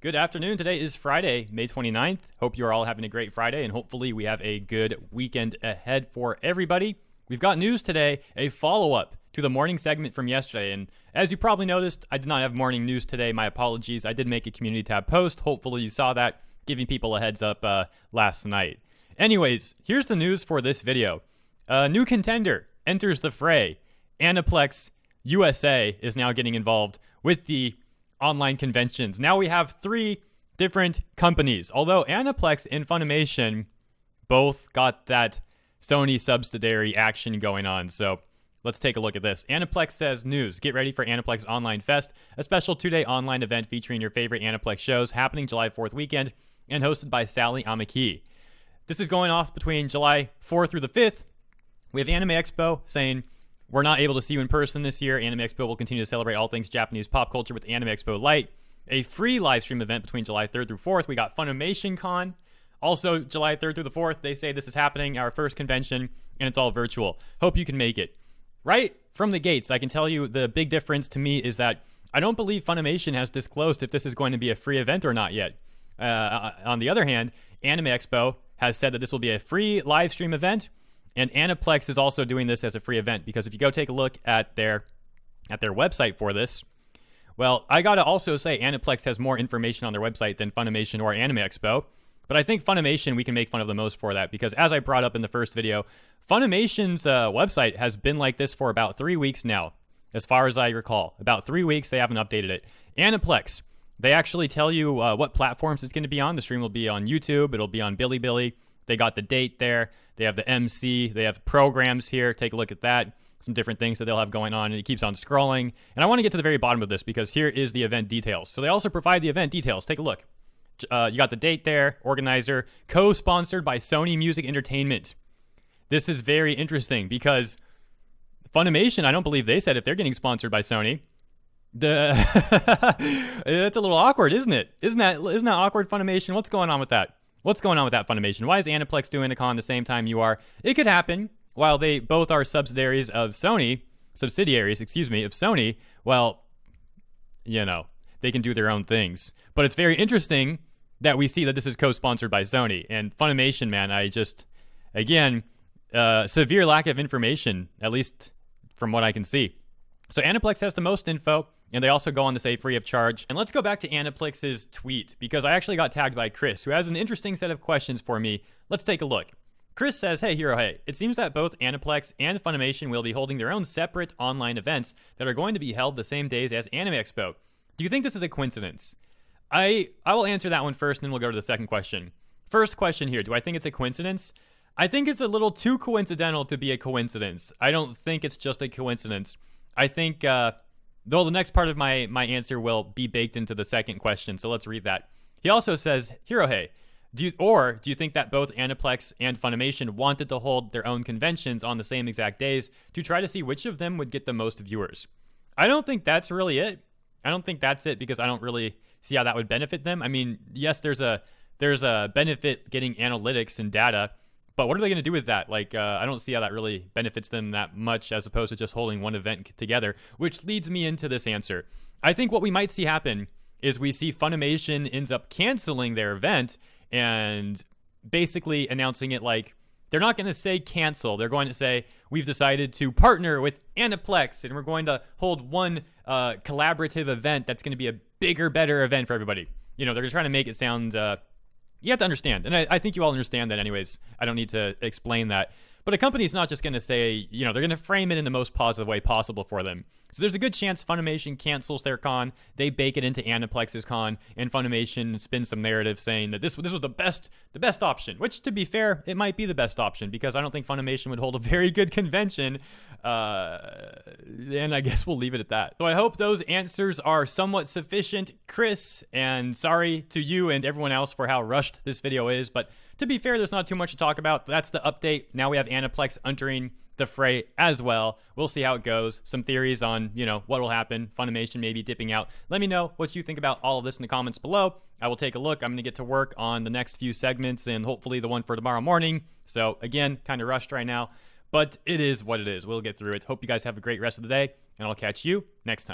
Good afternoon. Today is Friday, May 29th. Hope you're all having a great Friday, and hopefully we have a good weekend ahead for everybody. We've got news today, a follow-up to the morning segment from yesterday, and as you probably noticed, I did not have morning news today. My apologies. I did make a community tab post. Hopefully you saw that, giving people a heads up last night. Anyways, here's the news for this video. A new contender enters the fray. Anaplex USA is now getting involved with the online conventions. Now we have 3 different companies. Although Anaplex and Funimation both got that Sony subsidiary action going on. So let's take a look at this. Anaplex says news. Get ready for Anaplex Online Fest, a special 2-day online event featuring your favorite Anaplex shows happening July 4th weekend and hosted by Sally Amaki. This is going off between July 4th through the 5th. We have Anime Expo saying, we're not able to see you in person this year. Anime Expo will continue to celebrate all things Japanese pop culture with Anime Expo Lite, a free live stream event between July 3rd through 4th. We got Funimation Con, also July 3rd through the 4th. They say this is happening, our first convention, and it's all virtual. Hope you can make it. Right from the gates, I can tell you the big difference to me is that I don't believe Funimation has disclosed if this is going to be a free event or not yet. On the other hand, Anime Expo has said that this will be a free live stream event, and Anaplex is also doing this as a free event, because if you go take a look at their website for this, well, I gotta also say Anaplex has more information on their website than Funimation or Anime Expo, but I think Funimation we can make fun of the most for that, because as I brought up in the first video, Funimation's website has been like this for about 3 weeks now, as far as I recall. About 3 weeks, they haven't updated it. Anaplex, they actually tell you what platforms it's going to be on. The stream will be on YouTube, it'll be on Bilibili. They got the date there. They have the MC. They have programs here. Take a look at that. Some different things that they'll have going on, and it keeps on scrolling. And I want to get to the very bottom of this, because here is the event details. So they also provide the event details. Take a look. You got the date there, organizer, co-sponsored by Sony Music Entertainment. This is very interesting, because Funimation, I don't believe they said if they're getting sponsored by Sony. It's a little awkward, isn't it? Isn't that awkward, Funimation? What's going on with that? What's going on with that, Funimation? Why is Anaplex doing a con the same time you are? It could happen. While they both are subsidiaries of Sony, of Sony, well, you know, they can do their own things. But it's very interesting that we see that this is co-sponsored by Sony. And Funimation, man, again, severe lack of information, at least from what I can see. So Anaplex has the most info, and they also go on to say free of charge. And let's go back to Anaplex's tweet, because I actually got tagged by Chris, who has an interesting set of questions for me. Let's take a look. Chris says, hey, Hero, hey, it seems that both Anaplex and Funimation will be holding their own separate online events that are going to be held the same days as Anime Expo. Do you think this is a coincidence? I will answer that one first, and then we'll go to the second question. First question here, do I think it's a coincidence? I think it's a little too coincidental to be a coincidence. I don't think it's just a coincidence. I think, though the next part of my answer will be baked into the second question, so let's read that. He also says, Hero, hey, do you think that both Anaplex and Funimation wanted to hold their own conventions on the same exact days to try to see which of them would get the most viewers? I don't think that's really it. I don't think that's it, because I don't really see how that would benefit them. I mean, yes, there's a benefit getting analytics and data, but what are they going to do with that? Like, I don't see how that really benefits them that much, as opposed to just holding one event together, which leads me into this answer. I think what we might see happen is we see Funimation ends up canceling their event and basically announcing it like, they're not going to say cancel. They're going to say, we've decided to partner with Anaplex, and we're going to hold one collaborative event that's going to be a bigger, better event for everybody. You know, they're trying to make it sound... you have to understand, and I think you all understand that anyways. I don't need to explain that. But a company's not just going to say, you know, they're going to frame it in the most positive way possible for them. So there's a good chance Funimation cancels their con, they bake it into Anaplex's con, and Funimation spins some narrative saying that this was the best option, which, to be fair, it might be the best option, because I don't think Funimation would hold a very good convention, and I guess we'll leave it at that. So I hope those answers are somewhat sufficient, Chris, and sorry to you and everyone else for how rushed this video is, but to be fair, there's not too much to talk about. That's the update. Now we have Anaplex entering the fray as well. We'll see how it goes. Some theories on, you know, what will happen. Funimation maybe dipping out. Let me know what you think about all of this in the comments below. I will take a look. I'm going to get to work on the next few segments, and hopefully the one for tomorrow morning. So again, kind of rushed right now, but it is what it is. We'll get through it. Hope you guys have a great rest of the day, and I'll catch you next time.